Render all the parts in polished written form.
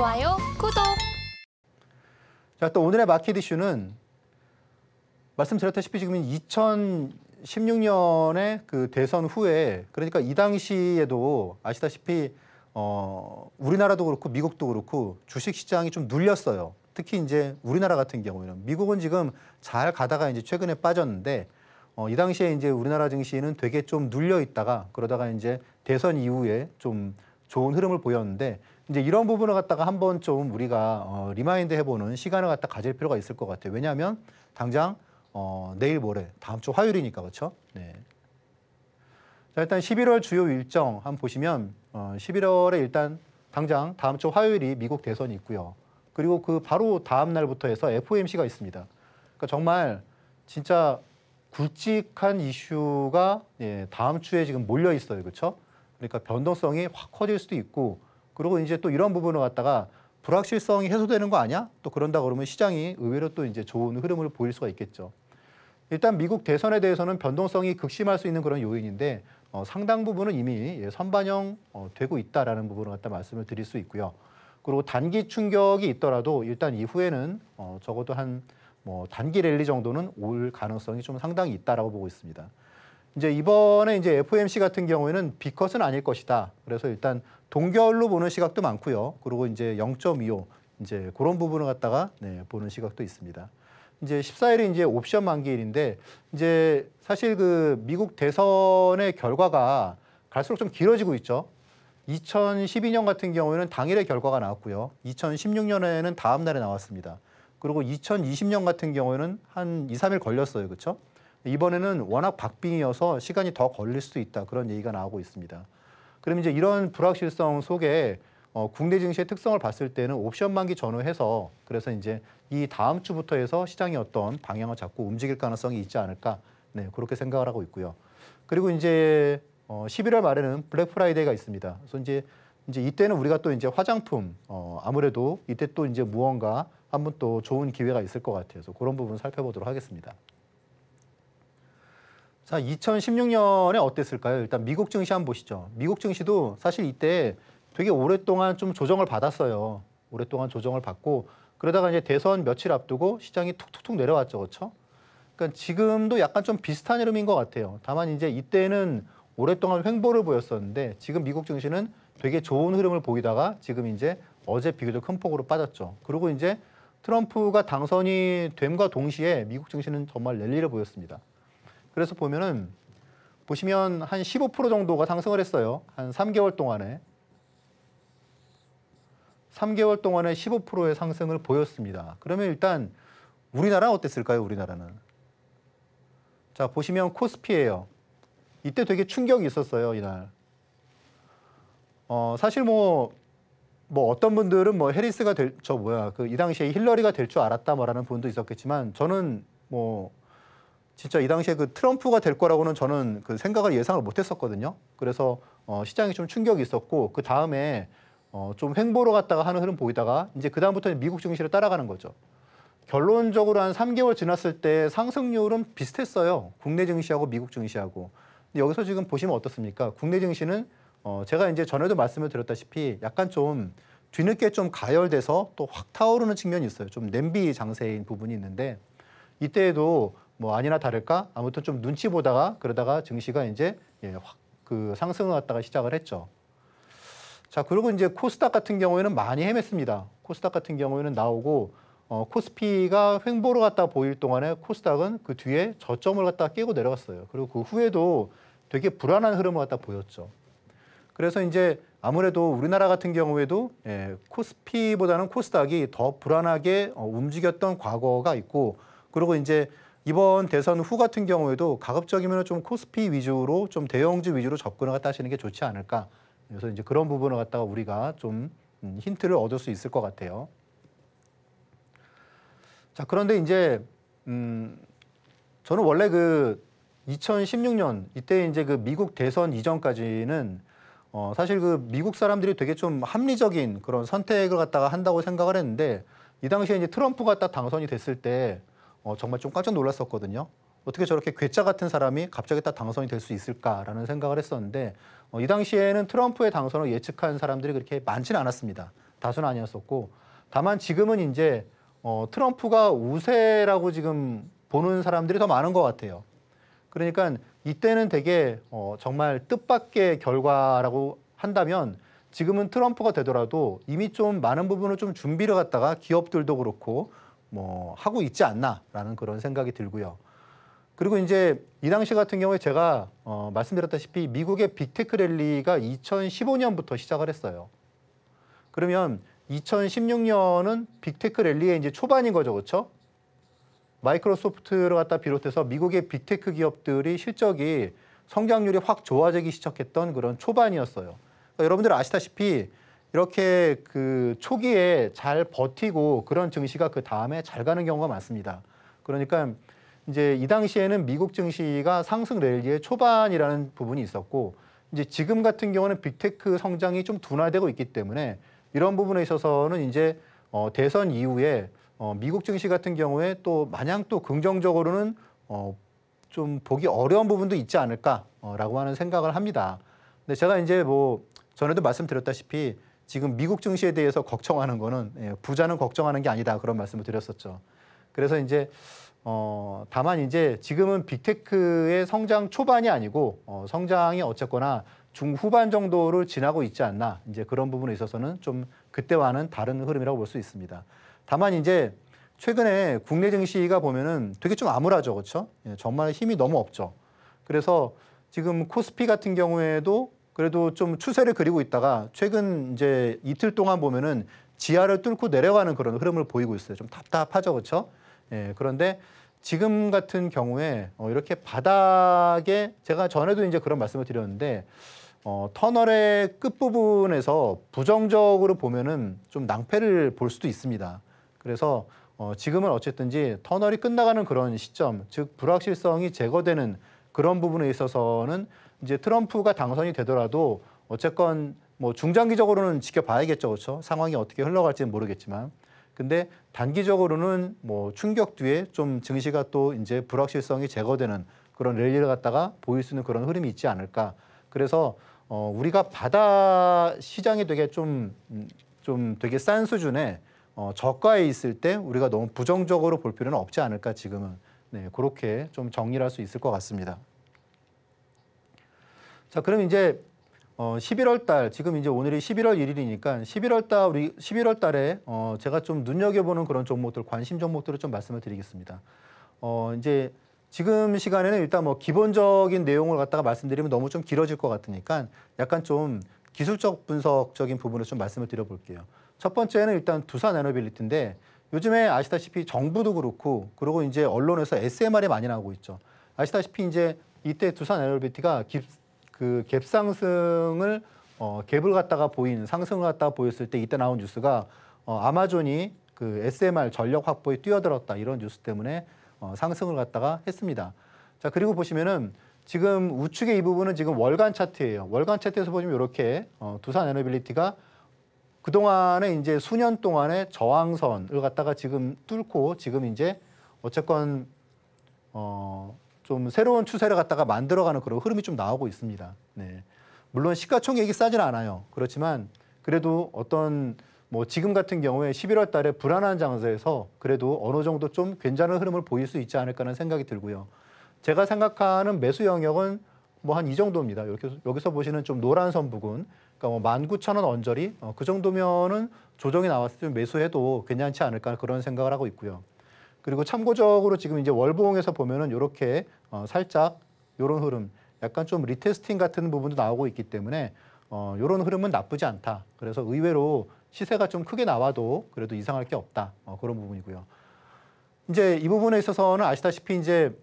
좋아요, 구독. 자, 또 오늘의 마켓 이슈는 말씀드렸다시피 지금 2016년에 그 대선 후에, 그러니까 이 당시에도 아시다시피 우리나라도 그렇고 미국도 그렇고 주식 시장이 좀 눌렸어요. 특히 이제 우리나라 같은 경우에는 미국은 지금 잘 가다가 이제 최근에 빠졌는데 이 당시에 이제 우리나라 증시는 되게 좀 눌려 있다가 그러다가 이제 대선 이후에 좀 좋은 흐름을 보였는데 이제 이런 부분을 갖다가 한번 좀 우리가 리마인드 해보는 시간을 갖다 가질 필요가 있을 것 같아요. 왜냐하면 당장 내일 모레 다음 주 화요일이니까 그렇죠. 네. 자, 일단 11월 주요 일정 한번 보시면 11월에 일단 당장 다음 주 화요일이 미국 대선이 있고요. 그리고 그 바로 다음 날부터 해서 FOMC가 있습니다. 그러니까 정말 진짜 굵직한 이슈가 다음 주에 지금 몰려 있어요. 그렇죠? 그러니까 변동성이 확 커질 수도 있고 그리고 이제 또 이런 부분을 갖다가 불확실성이 해소되는 거 아니야? 또 그런다 그러면 시장이 의외로 또 이제 좋은 흐름을 보일 수가 있겠죠. 일단 미국 대선에 대해서는 변동성이 극심할 수 있는 그런 요인인데 상당 부분은 이미 선반영 되고 있다라는 부분을 갖다 말씀을 드릴 수 있고요. 그리고 단기 충격이 있더라도 일단 이후에는 적어도 한 단기 랠리 정도는 올 가능성이 좀 상당히 있다라고 보고 있습니다. 이제 이번에 이제 FOMC 같은 경우에는 B컷은 아닐 것이다. 그래서 일단 동결로 보는 시각도 많고요. 그리고 이제 0.25 이제 그런 부분을 갖다가 보는 시각도 있습니다. 이제 14일이 이제 옵션 만기일인데 이제 사실 그 미국 대선의 결과가 갈수록 좀 길어지고 있죠. 2012년 같은 경우에는 당일에 결과가 나왔고요. 2016년에는 다음 날에 나왔습니다. 그리고 2020년 같은 경우에는 한 2, 3일 걸렸어요. 그렇죠? 이번에는 워낙 박빙이어서 시간이 더 걸릴 수도 있다. 그런 얘기가 나오고 있습니다. 그럼 이제 이런 불확실성 속에 국내 증시의 특성을 봤을 때는 옵션 만기 전후해서 그래서 이제 이 다음 주부터 해서 시장이 어떤 방향을 잡고 움직일 가능성이 있지 않을까. 네, 그렇게 생각을 하고 있고요. 그리고 이제 11월 말에는 블랙 프라이데이가 있습니다. 그래서 이제 이때는 우리가 또 이제 화장품 아무래도 이때 또 이제 무언가 한번 또 좋은 기회가 있을 것 같아서 그런 부분 살펴보도록 하겠습니다. 자, 2016년에 어땠을까요? 일단 미국 증시 한번 보시죠. 미국 증시도 사실 이때 되게 오랫동안 좀 조정을 받았어요. 오랫동안 조정을 받고 그러다가 이제 대선 며칠 앞두고 시장이 툭툭툭 내려왔죠. 그렇죠? 그러니까 지금도 약간 좀 비슷한 흐름인 것 같아요. 다만 이제 이때는 오랫동안 횡보를 보였었는데 지금 미국 증시는 되게 좋은 흐름을 보이다가 지금 이제 어제 비교적 큰 폭으로 빠졌죠. 그리고 이제 트럼프가 당선이 됨과 동시에 미국 증시는 정말 랠리를 보였습니다. 그래서 보시면 한 15% 정도가 상승을 했어요. 한 3개월 동안에. 3개월 동안에 15%의 상승을 보였습니다. 그러면 일단 우리나라는 어땠을까요? 우리나라는. 자, 보시면 코스피예요. 이때 되게 충격이 있었어요, 이날. 사실 어떤 분들은 해리스가 이 당시에 힐러리가 될 줄 알았다 뭐라는 부분도 있었겠지만 저는 진짜 이 당시에 그 트럼프가 될 거라고는 저는 그 생각을 예상을 못 했었거든요. 그래서 시장이 좀 충격이 있었고 그 다음에 좀 횡보로 갔다가 하는 흐름 보이다가 이제 그 다음부터는 미국 증시를 따라가는 거죠. 결론적으로 한 3개월 지났을 때 상승률은 비슷했어요. 국내 증시하고 미국 증시하고. 근데 여기서 지금 보시면 어떻습니까? 국내 증시는 제가 이제 전에도 말씀을 드렸다시피 약간 좀 뒤늦게 좀 가열돼서 또 확 타오르는 측면이 있어요. 좀 냄비 장세인 부분이 있는데 이때에도 아니나 다를까 아무튼 좀 눈치 보다가 그러다가 증시가 이제 확 그 상승을 갖다가 시작을 했죠. 자, 그리고 이제 코스닥 같은 경우에는 많이 헤맸습니다. 코스닥 같은 경우에는 나오고 코스피가 횡보로 갔다 보일 동안에 코스닥은 그 뒤에 저점을 갖다 깨고 내려갔어요. 그리고 그 후에도 되게 불안한 흐름을 갖다 보였죠. 그래서 이제 아무래도 우리나라 같은 경우에도 코스피보다는 코스닥이 더 불안하게 움직였던 과거가 있고 그리고 이제 이번 대선 후 같은 경우에도 가급적이면 좀 코스피 위주로 좀 대형주 위주로 접근을 갖다 하시는 게 좋지 않을까. 그래서 이제 그런 부분을 갖다가 우리가 좀 힌트를 얻을 수 있을 것 같아요. 자, 그런데 이제 저는 원래 그 2016년 이때 이제 그 미국 대선 이전까지는 사실 그 미국 사람들이 되게 좀 합리적인 그런 선택을 갖다가 한다고 생각을 했는데 이 당시에 이제 트럼프가 딱 당선이 됐을 때 정말 좀 깜짝 놀랐었거든요. 어떻게 저렇게 괴짜 같은 사람이 갑자기 딱 당선이 될 수 있을까라는 생각을 했었는데 이 당시에는 트럼프의 당선을 예측한 사람들이 그렇게 많지는 않았습니다. 다수는 아니었었고, 다만 지금은 이제 트럼프가 우세라고 지금 보는 사람들이 더 많은 것 같아요. 그러니까 이때는 되게 정말 뜻밖의 결과라고 한다면 지금은 트럼프가 되더라도 이미 좀 많은 부분을 좀 준비를 갖다가 기업들도 그렇고 뭐 하고 있지 않나라는 그런 생각이 들고요. 그리고 이제 이 당시 같은 경우에 제가 말씀드렸다시피 미국의 빅테크 랠리가 2015년부터 시작을 했어요. 그러면 2016년은 빅테크 랠리의 이제 초반인 거죠, 그렇죠? 마이크로소프트를 갖다 비롯해서 미국의 빅테크 기업들이 실적이 성장률이 확 좋아지기 시작했던 그런 초반이었어요. 그러니까 여러분들 아시다시피 이렇게 그 초기에 잘 버티고 그런 증시가 그 다음에 잘 가는 경우가 많습니다. 그러니까 이제 이 당시에는 미국 증시가 상승 랠리의 초반이라는 부분이 있었고, 이제 지금 같은 경우는 빅테크 성장이 좀 둔화되고 있기 때문에 이런 부분에 있어서는 이제 대선 이후에 미국 증시 같은 경우에 또 마냥 또 긍정적으로는 좀 보기 어려운 부분도 있지 않을까라고 하는 생각을 합니다. 근데 제가 이제 뭐 전에도 말씀드렸다시피 지금 미국 증시에 대해서 걱정하는 거는 부자는 걱정하는 게 아니다, 그런 말씀을 드렸었죠. 그래서 이제 다만 이제 지금은 빅테크의 성장 초반이 아니고 성장이 어쨌거나 중후반 정도를 지나고 있지 않나, 이제 그런 부분에 있어서는 좀 그때와는 다른 흐름이라고 볼 수 있습니다. 다만 이제 최근에 국내 증시가 보면은 되게 좀 암울하죠, 그렇죠? 정말 힘이 너무 없죠. 그래서 지금 코스피 같은 경우에도 그래도 좀 추세를 그리고 있다가 최근 이제 이틀 동안 보면은 지하를 뚫고 내려가는 그런 흐름을 보이고 있어요. 좀 답답하죠, 그렇죠? 그런데 지금 같은 경우에 이렇게 바닥에, 제가 전에도 이제 그런 말씀을 드렸는데 터널의 끝부분에서 부정적으로 보면은 좀 낭패를 볼 수도 있습니다. 그래서 지금은 어쨌든지 터널이 끝나가는 그런 시점, 즉 불확실성이 제거되는 그런 부분에 있어서는 이제 트럼프가 당선이 되더라도 어쨌건 뭐 중장기적으로는 지켜봐야겠죠, 그렇죠? 상황이 어떻게 흘러갈지는 모르겠지만. 근데 단기적으로는 뭐 충격 뒤에 좀 증시가 또 이제 불확실성이 제거되는 그런 랠리를 갖다가 보일 수 있는 그런 흐름이 있지 않을까. 그래서 우리가 바다 시장이 되게 좀 되게 싼 수준의 저가에 있을 때 우리가 너무 부정적으로 볼 필요는 없지 않을까, 지금은. 네, 그렇게 좀 정리를 할 수 있을 것 같습니다. 자, 그럼 이제 11월 달, 지금 이제 오늘이 11월 1일이니까 11월 달에 제가 좀 눈여겨보는 그런 종목들, 관심 종목들을 좀 말씀을 드리겠습니다. 이제 지금 시간에는 일단 뭐 기본적인 내용을 갖다가 말씀드리면 너무 좀 길어질 것 같으니까 약간 좀 기술적 분석적인 부분을 좀 말씀을 드려볼게요. 첫 번째는 일단 두산에너빌리티인데 요즘에 아시다시피 정부도 그렇고 그리고 이제 언론에서 SMR이 많이 나오고 있죠. 아시다시피 이제 이때 두산에너빌리티가 갭상승을 갭을 갖다가 보인, 상승을 갖다가 보였을 때 이때 나온 뉴스가 아마존이 그 SMR 전력 확보에 뛰어들었다, 이런 뉴스 때문에 상승을 갖다가 했습니다. 자, 그리고 보시면은 지금 우측의 이 부분은 지금 월간 차트예요. 월간 차트에서 보시면 이렇게 두산에너빌리티가 그동안에 이제 수년 동안의 저항선을 갖다가 지금 뚫고 지금 이제 어쨌건 좀 새로운 추세를 갖다가 만들어가는 그런 흐름이 좀 나오고 있습니다. 네. 물론 시가총액이 싸진 않아요. 그렇지만 그래도 어떤 뭐 지금 같은 경우에 11월 달에 불안한 장세에서 그래도 어느 정도 좀 괜찮은 흐름을 보일 수 있지 않을까 하는 생각이 들고요. 제가 생각하는 매수 영역은 뭐 한 이 정도입니다. 여기서 보시는 좀 노란 선 부근, 그러니까 뭐 19,000원 언저리, 그 정도면은 조정이 나왔을 때 매수해도 괜찮지 않을까, 그런 생각을 하고 있고요. 그리고 참고적으로 지금 이제 월봉에서 보면은 이렇게 살짝 이런 흐름, 약간 좀 리테스팅 같은 부분도 나오고 있기 때문에 이런 흐름은 나쁘지 않다. 그래서 의외로 시세가 좀 크게 나와도 그래도 이상할 게 없다. 그런 부분이고요. 이제 이 부분에 있어서는 아시다시피 이제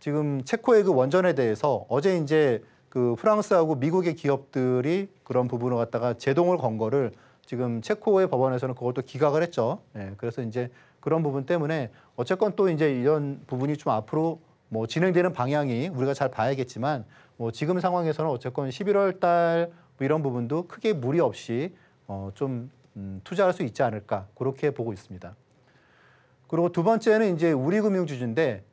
지금 체코의 그 원전에 대해서 어제 이제 그 프랑스하고 미국의 기업들이 그런 부분을 갖다가 제동을 건 거를 지금 체코의 법원에서는 그것도 기각을 했죠. 예, 그래서 이제 그런 부분 때문에 어쨌건 또 이제 이런 부분이 좀 앞으로 뭐 진행되는 방향이 우리가 잘 봐야겠지만 뭐 지금 상황에서는 어쨌건 11월 달 뭐 이런 부분도 크게 무리 없이 좀 투자할 수 있지 않을까, 그렇게 보고 있습니다. 그리고 두 번째는 이제 우리금융주주인데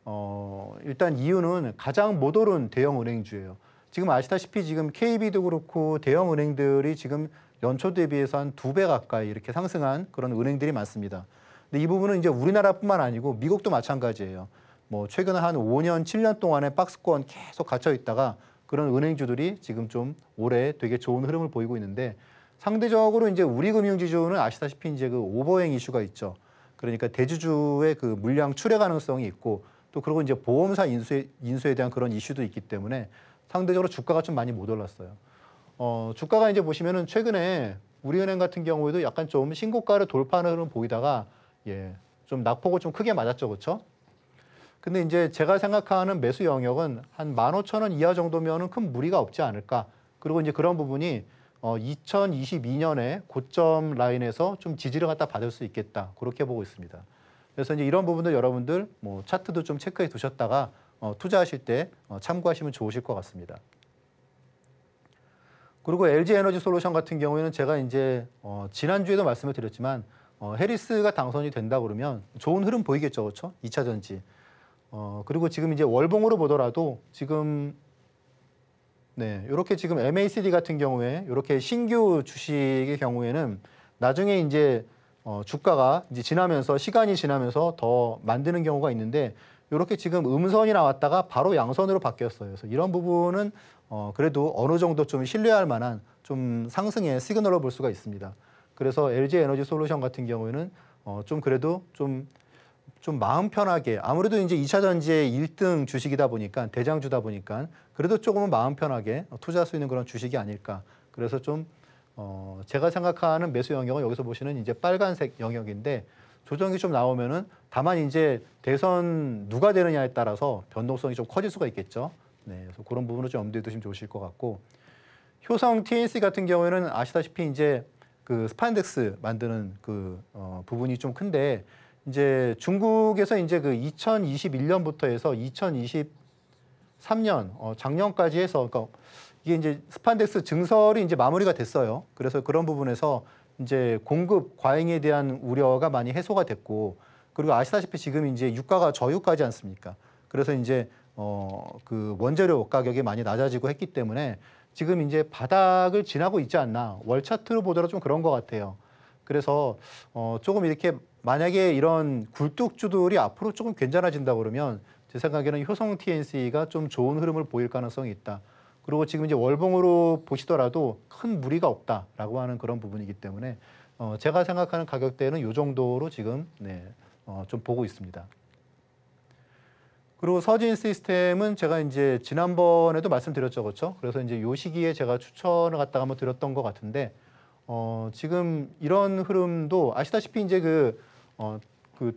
일단 이유는 가장 못 오른 대형 은행주예요. 지금 아시다시피 지금 KB도 그렇고 대형 은행들이 지금 연초 대비해서 한 2배 가까이 이렇게 상승한 그런 은행들이 많습니다. 근데 이 부분은 이제 우리나라뿐만 아니고 미국도 마찬가지예요. 뭐 최근 한 5년, 7년 동안에 박스권 계속 갇혀 있다가 그런 은행주들이 지금 좀 올해 되게 좋은 흐름을 보이고 있는데 상대적으로 이제 우리 금융지주는 아시다시피 이제 그 오버행 이슈가 있죠. 그러니까 대주주의 그 물량 출회 가능성이 있고 또 그리고 이제 보험사 인수에 대한 그런 이슈도 있기 때문에 상대적으로 주가가 좀 많이 못 올랐어요. 주가가 이제 보시면은 최근에 우리은행 같은 경우에도 약간 좀 신고가를 돌파하는 흐름 보이다가 좀 낙폭을 좀 크게 맞았죠, 그렇죠? 근데 이제 제가 생각하는 매수 영역은 한 15,000원 이하 정도면은 큰 무리가 없지 않을까. 그리고 이제 그런 부분이 2022년에 고점 라인에서 좀 지지를 갖다 받을 수 있겠다. 그렇게 보고 있습니다. 그래서 이제 이런 부분들 여러분들 뭐 차트도 좀 체크해 두셨다가 투자하실 때 참고하시면 좋으실 것 같습니다. 그리고 LG에너지솔루션 같은 경우에는 제가 이제 지난주에도 말씀을 드렸지만 해리스가 당선이 된다 그러면 좋은 흐름 보이겠죠, 그렇죠? 2차 전지. 그리고 지금 이제 월봉으로 보더라도 지금 이렇게 지금 MACD 같은 경우에 이렇게 신규 주식의 경우에는 나중에 이제 주가가 이제 시간이 지나면서 더 만드는 경우가 있는데 이렇게 지금 음선이 나왔다가 바로 양선으로 바뀌었어요. 그래서 이런 부분은 그래도 어느 정도 좀 신뢰할 만한 좀 상승의 시그널로 볼 수가 있습니다. 그래서 LG에너지솔루션 같은 경우에는 좀 그래도 좀 마음 편하게 아무래도 이제 2차 전지의 1등 주식이다 보니까 대장주다 보니까 그래도 조금은 마음 편하게 투자할 수 있는 그런 주식이 아닐까. 그래서 좀 제가 생각하는 매수 영역은 여기서 보시는 이제 빨간색 영역인데 조정이 좀 나오면은 다만 이제 대선 누가 되느냐에 따라서 변동성이 좀 커질 수가 있겠죠. 그래서 그런 부분을 좀 염두에 두시면 좋으실 것 같고 효성 TNC 같은 경우에는 아시다시피 이제 그 스판덱스 만드는 그 부분이 좀 큰데 이제 중국에서 이제 그 2021년부터 해서 2023년 작년까지 해서 그러니까 이게 이제 스판덱스 증설이 이제 마무리가 됐어요. 그래서 그런 부분에서 이제 공급 과잉에 대한 우려가 많이 해소가 됐고 그리고 아시다시피 지금 이제 유가가 저유가지 않습니까? 그래서 이제 그 원재료 가격이 많이 낮아지고 했기 때문에 지금 이제 바닥을 지나고 있지 않나 월 차트로 보더라도 좀 그런 것 같아요. 그래서 조금 이렇게 만약에 이런 굴뚝주들이 앞으로 조금 괜찮아진다 그러면 제 생각에는 효성 TNC가 좀 좋은 흐름을 보일 가능성이 있다. 그리고 지금 이제 월봉으로 보시더라도 큰 무리가 없다라고 하는 그런 부분이기 때문에 제가 생각하는 가격대는 이 정도로 지금 좀 보고 있습니다. 그리고 서진 시스템은 제가 이제 지난번에도 말씀드렸죠, 그렇죠? 그래서 이제 요 시기에 제가 추천을 갖다가 한번 드렸던 것 같은데 지금 이런 흐름도 아시다시피 이제 그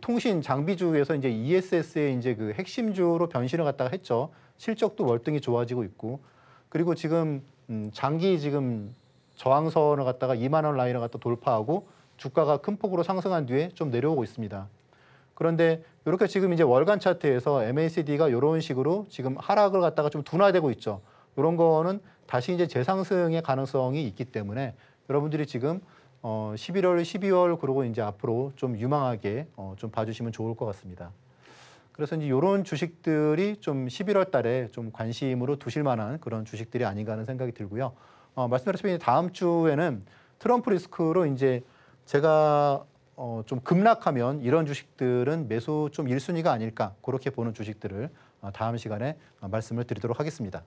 통신 장비주에서 이제 ESS의 이제 그 핵심주로 변신을 갖다가 했죠. 실적도 월등히 좋아지고 있고 그리고 지금 장기 지금 저항선을 갖다가 2만 원 라인을 갖다 돌파하고 주가가 큰 폭으로 상승한 뒤에 좀 내려오고 있습니다. 그런데 이렇게 지금 이제 월간 차트에서 MACD가 이런 식으로 지금 하락을 갖다가 좀 둔화되고 있죠. 이런 거는 다시 이제 재상승의 가능성이 있기 때문에 여러분들이 지금 11월, 12월 그리고 이제 앞으로 좀 유망하게 좀 봐주시면 좋을 것 같습니다. 그래서 이제 이런 주식들이 좀 11월 달에 좀 관심으로 두실 만한 그런 주식들이 아닌가 하는 생각이 들고요. 말씀드렸다시피 다음 주에는 트럼프 리스크로 이제 제가 좀 급락하면 이런 주식들은 매수 좀 1순위가 아닐까 그렇게 보는 주식들을 다음 시간에 말씀을 드리도록 하겠습니다.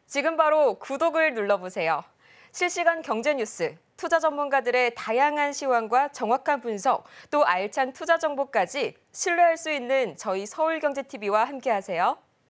지금 바로 구독을 눌러보세요. 실시간 경제 뉴스, 투자 전문가들의 다양한 시황과 정확한 분석, 또 알찬 투자 정보까지 신뢰할 수 있는 저희 서울경제TV와 함께하세요.